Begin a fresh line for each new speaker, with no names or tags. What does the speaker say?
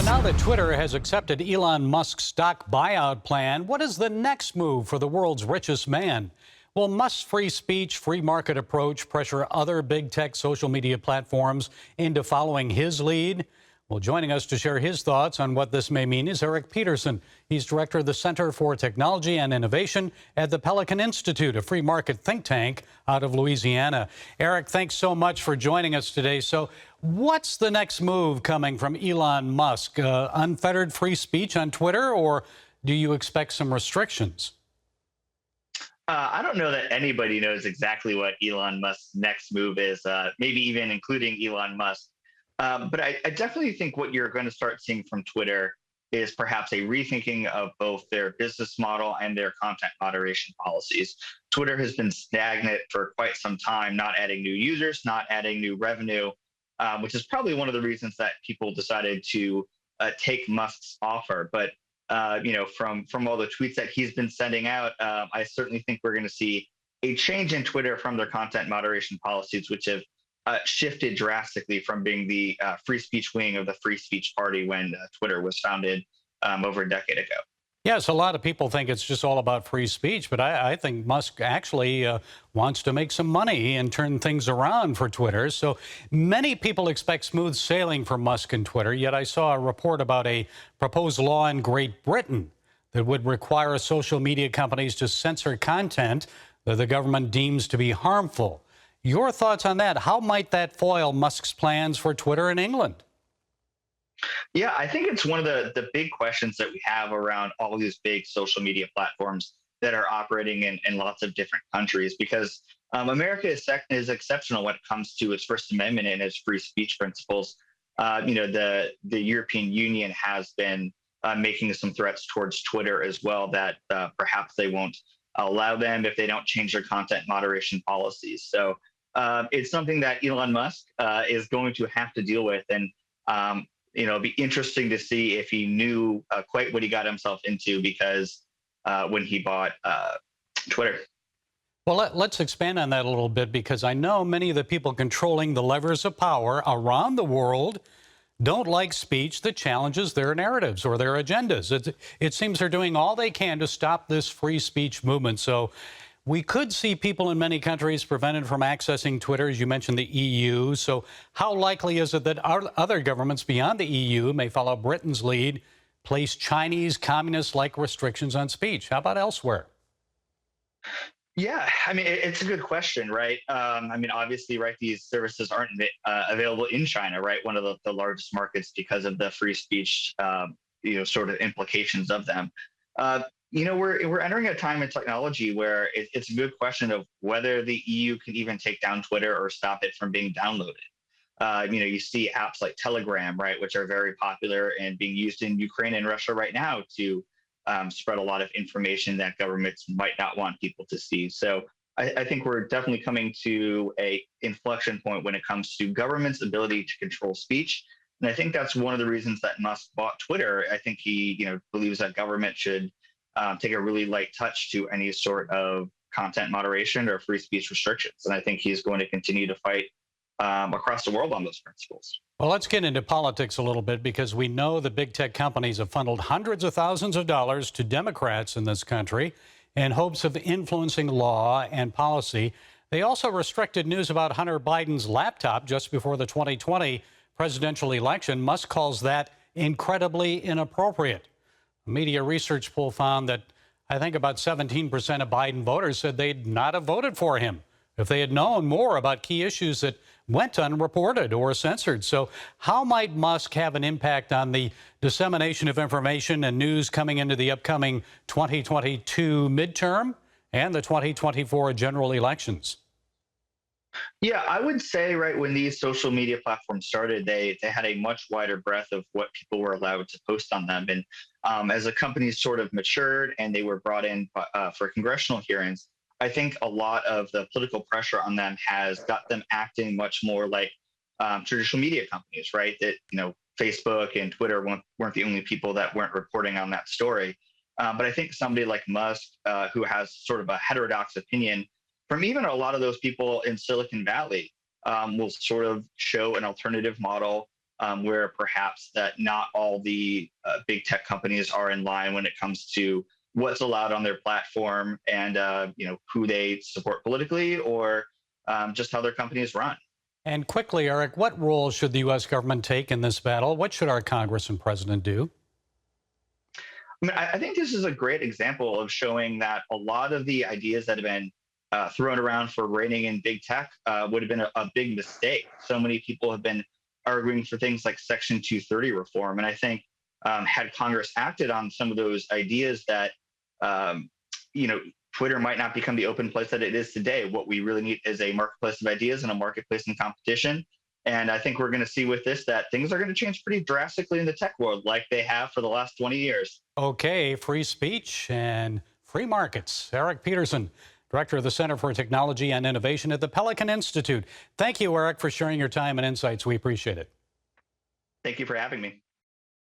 So now that Twitter has accepted Elon Musk's stock buyout plan, what is the next move for the world's richest man? Will Musk's free speech, free market approach pressure other big tech social media platforms into following his lead? Well, joining us to share his thoughts on what this may mean is Eric Peterson. He's director of the Center for Technology and Innovation at the Pelican Institute, a free market think tank out of Louisiana. Eric, thanks so much for joining us today. So what's the next move coming from Elon Musk? Unfettered free speech on Twitter, or do you expect some restrictions?
I don't know that anybody knows exactly what Elon Musk's next move is, maybe even including Elon Musk. But I definitely think what you're going to start seeing from Twitter is perhaps a rethinking of both their business model and their content moderation policies. Twitter has been stagnant for quite some time, not adding new users, not adding new revenue, which is probably one of the reasons that people decided to take Musk's offer. But from all the tweets that he's been sending out, I certainly think we're going to see a change in Twitter from their content moderation policies, which have shifted drastically from being the free speech wing of the free speech party when Twitter was founded over a decade ago.
Yes, a lot of people think it's just all about free speech, but I think Musk actually wants to make some money and turn things around for Twitter. So many people expect smooth sailing for Musk and Twitter, yet I saw a report about a proposed law in Great Britain that would require social media companies to censor content that the government deems to be harmful. Your thoughts on that? How might that foil Musk's plans for Twitter in England?
Yeah, I think it's one of the big questions that we have around all these big social media platforms that are operating in lots of different countries, because America is exceptional when it comes to its First Amendment and its free speech principles. The European Union has been making some threats towards Twitter as well, that perhaps they won't allow them if they don't change their content moderation policies. So it's something that Elon Musk is going to have to deal with. And it'll be interesting to see if he knew quite what he got himself into, because when he bought Twitter.
Well, let's expand on that a little bit, because I know many of the people controlling the levers of power around the world don't like speech that challenges their narratives or their agendas. It seems they're doing all they can to stop this free speech movement. So we could see people in many countries prevented from accessing Twitter, as you mentioned, the EU. So how likely is it that other governments beyond the EU may follow Britain's lead, place Chinese communist-like restrictions on speech? How about elsewhere?
Yeah, I mean, it's a good question, right? Obviously, right, these services aren't available in China, right? One of the largest markets, because of the free speech, sort of implications of them. We're entering a time in technology where it's a good question of whether the EU can even take down Twitter or stop it from being downloaded. You see apps like Telegram, right, which are very popular and being used in Ukraine and Russia right now to spread a lot of information that governments might not want people to see. So I think we're definitely coming to a inflection point when it comes to government's ability to control speech. And I think that's one of the reasons that Musk bought Twitter. I think he, believes that government should take a really light touch to any sort of content moderation or free speech restrictions. And I think he's going to continue to fight across the world on those principles.
Well, let's get into politics a little bit, because we know the big tech companies have funneled hundreds of thousands of dollars to Democrats in this country in hopes of influencing law and policy. They also restricted news about Hunter Biden's laptop just before the 2020 presidential election. Musk calls that incredibly inappropriate. A media research poll found that I think about 17% of Biden voters said they'd not have voted for him if they had known more about key issues that went unreported or censored. So how might Musk have an impact on the dissemination of information and news coming into the upcoming 2022 midterm and the 2024 general elections?
Yeah, I would say, right, when these social media platforms started, they had a much wider breadth of what people were allowed to post on them. And as the companies sort of matured and they were brought in for congressional hearings, I think a lot of the political pressure on them has got them acting much more like traditional media companies, right? That, Facebook and Twitter weren't the only people that weren't reporting on that story. But I think somebody like Musk, who has sort of a heterodox opinion, from even a lot of those people in Silicon Valley, will sort of show an alternative model where perhaps that not all the big tech companies are in line when it comes to what's allowed on their platform and who they support politically or just how their companies run.
And quickly, Eric, what role should the U.S. government take in this battle? What should our Congress and president do?
I mean, I think this is a great example of showing that a lot of the ideas that have been thrown around for reining in big tech would have been a big mistake. So many people have been arguing for things like Section 230 reform. And I think had Congress acted on some of those ideas that, Twitter might not become the open place that it is today. What we really need is a marketplace of ideas and a marketplace in competition. And I think we're going to see with this that things are going to change pretty drastically in the tech world like they have for the last 20 years.
Okay, free speech and free markets. Eric Peterson, Director of the Center for Technology and Innovation at the Pelican Institute. Thank you, Eric, for sharing your time and insights. We appreciate it.
Thank you for having me.